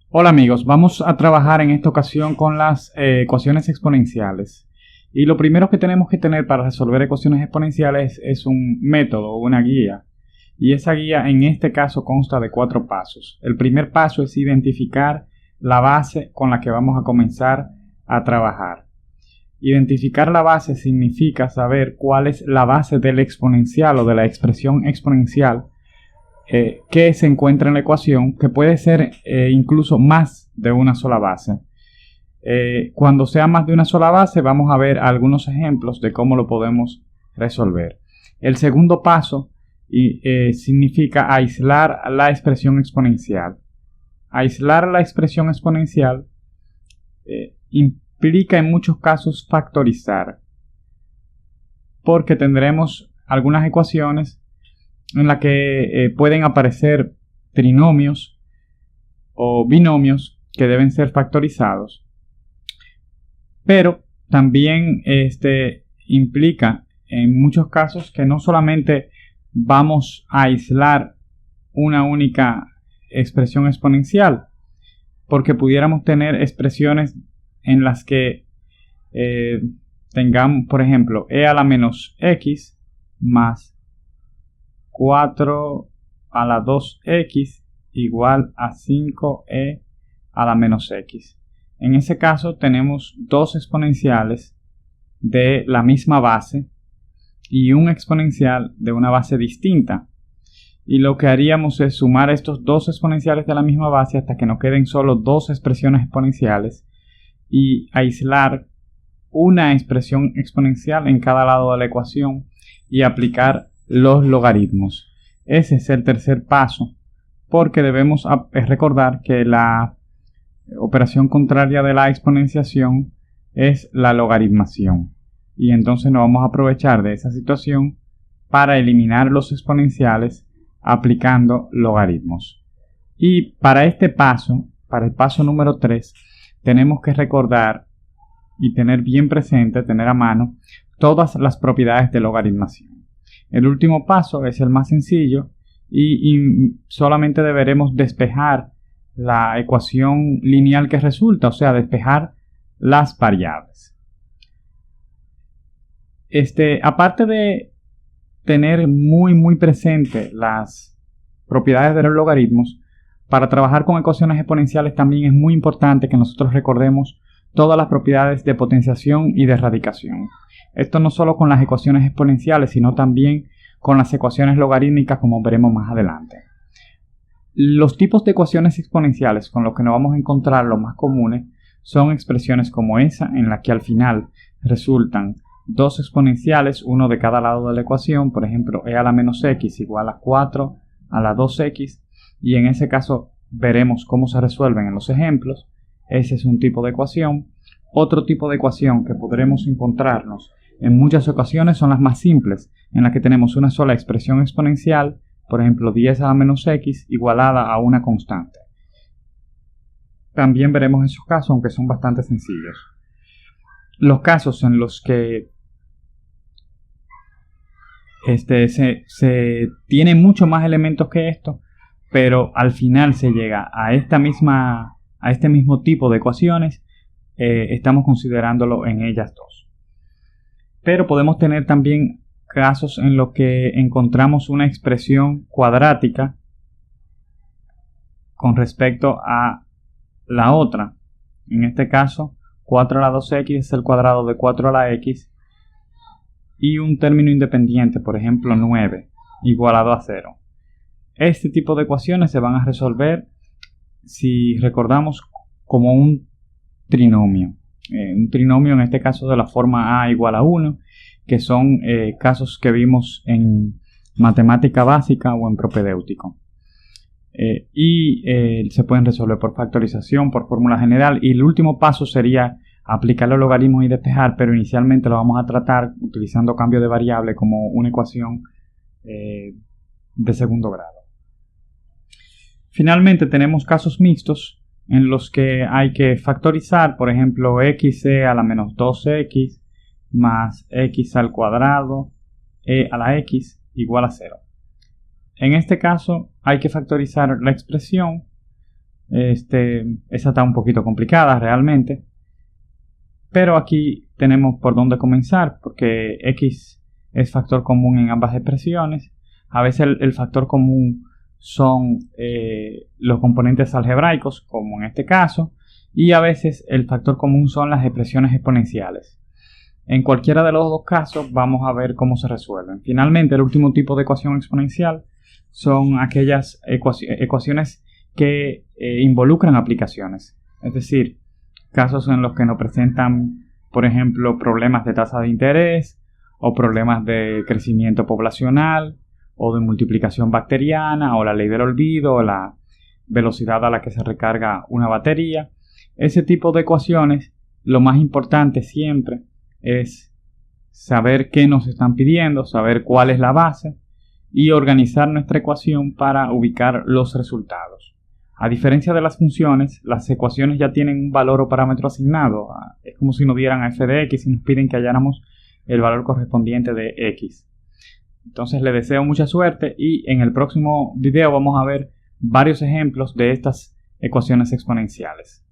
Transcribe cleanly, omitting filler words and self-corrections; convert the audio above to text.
Hola amigos, vamos a trabajar en esta ocasión con las ecuaciones exponenciales. Y lo primero que tenemos que tener para resolver ecuaciones exponenciales es un método o una guía. Y esa guía en este caso consta de 4 pasos. El primer paso es identificar la base con la que vamos a comenzar a trabajar. Identificar la base significa saber cuál es la base del exponencial o de la expresión exponencial que se encuentra en la ecuación, que puede ser incluso más de una sola base. Cuando sea más de una sola base, vamos a ver algunos ejemplos de cómo lo podemos resolver. El segundo paso significa aislar la expresión exponencial. Aislar la expresión exponencial implica en muchos casos factorizar, porque tendremos algunas ecuaciones en la que pueden aparecer trinomios o binomios que deben ser factorizados, pero también implica en muchos casos que no solamente vamos a aislar una única expresión exponencial, porque pudiéramos tener expresiones en las que tengamos, por ejemplo, e a la menos x más 4 a la 2x igual a 5e a la menos x. En ese caso tenemos dos exponenciales de la misma base y un exponencial de una base distinta. Y lo que haríamos es sumar estos dos exponenciales de la misma base hasta que nos queden solo dos expresiones exponenciales y aislar una expresión exponencial en cada lado de la ecuación y aplicar los logaritmos. Ese es el tercer paso, porque debemos recordar que la operación contraria de la exponenciación es la logaritmación, y entonces nos vamos a aprovechar de esa situación para eliminar los exponenciales aplicando logaritmos. Y para este paso, para el paso número 3, tenemos que recordar y tener bien presente, tener a mano todas las propiedades de logaritmación. El último paso es el más sencillo y solamente deberemos despejar la ecuación lineal que resulta, o sea, despejar las variables. Aparte de tener muy presente las propiedades de los logaritmos, para trabajar con ecuaciones exponenciales también es muy importante que nosotros recordemos todas las propiedades de potenciación y de radicación. Esto no solo con las ecuaciones exponenciales, sino también con las ecuaciones logarítmicas, como veremos más adelante. Los tipos de ecuaciones exponenciales con los que nos vamos a encontrar los más comunes son expresiones como esa, en la que al final resultan dos exponenciales, uno de cada lado de la ecuación, por ejemplo, e a la menos x igual a 4 a la 2x, y en ese caso veremos cómo se resuelven en los ejemplos. Ese es un tipo de ecuación. Otro tipo de ecuación que podremos encontrarnos en muchas ocasiones son las más simples, en las que tenemos una sola expresión exponencial, por ejemplo 10 a la menos x igualada a una constante. También veremos esos casos, aunque son bastante sencillos. Los casos en los que se tiene mucho más elementos que esto, pero al final se llega a este mismo tipo de ecuaciones, estamos considerándolo en ellas dos. Pero podemos tener también casos en los que encontramos una expresión cuadrática con respecto a la otra. En este caso, 4 a la 2x es el cuadrado de 4 a la x y un término independiente, por ejemplo 9, igualado a 0. Este tipo de ecuaciones se van a resolver, si recordamos, como un trinomio. Un trinomio en este caso de la forma a igual a 1, que son casos que vimos en matemática básica o en propedéutico. Se pueden resolver por factorización, por fórmula general, y el último paso sería aplicar los logaritmos y despejar, pero inicialmente lo vamos a tratar utilizando cambio de variable como una ecuación de segundo grado. Finalmente tenemos casos mixtos en los que hay que factorizar, por ejemplo, xe a la menos 2x más x al cuadrado e a la x igual a 0. En este caso hay que factorizar la expresión Esa está un poquito complicada realmente. Pero aquí tenemos por dónde comenzar, porque x es factor común en ambas expresiones. A veces el factor común son los componentes algebraicos, como en este caso, y a veces el factor común son las expresiones exponenciales. En cualquiera de los dos casos vamos a ver cómo se resuelven. Finalmente, el último tipo de ecuación exponencial son aquellas ecuaciones que involucran aplicaciones, es decir, casos en los que nos presentan, por ejemplo, problemas de tasa de interés o problemas de crecimiento poblacional o de multiplicación bacteriana o la ley del olvido o la velocidad a la que se recarga una batería. Ese tipo de ecuaciones, lo más importante siempre es saber qué nos están pidiendo, saber cuál es la base y organizar nuestra ecuación para ubicar los resultados. A diferencia de las funciones, las ecuaciones ya tienen un valor o parámetro asignado. Es como si nos dieran a f de x y nos piden que halláramos el valor correspondiente de x. Entonces les deseo mucha suerte y en el próximo video vamos a ver varios ejemplos de estas ecuaciones exponenciales.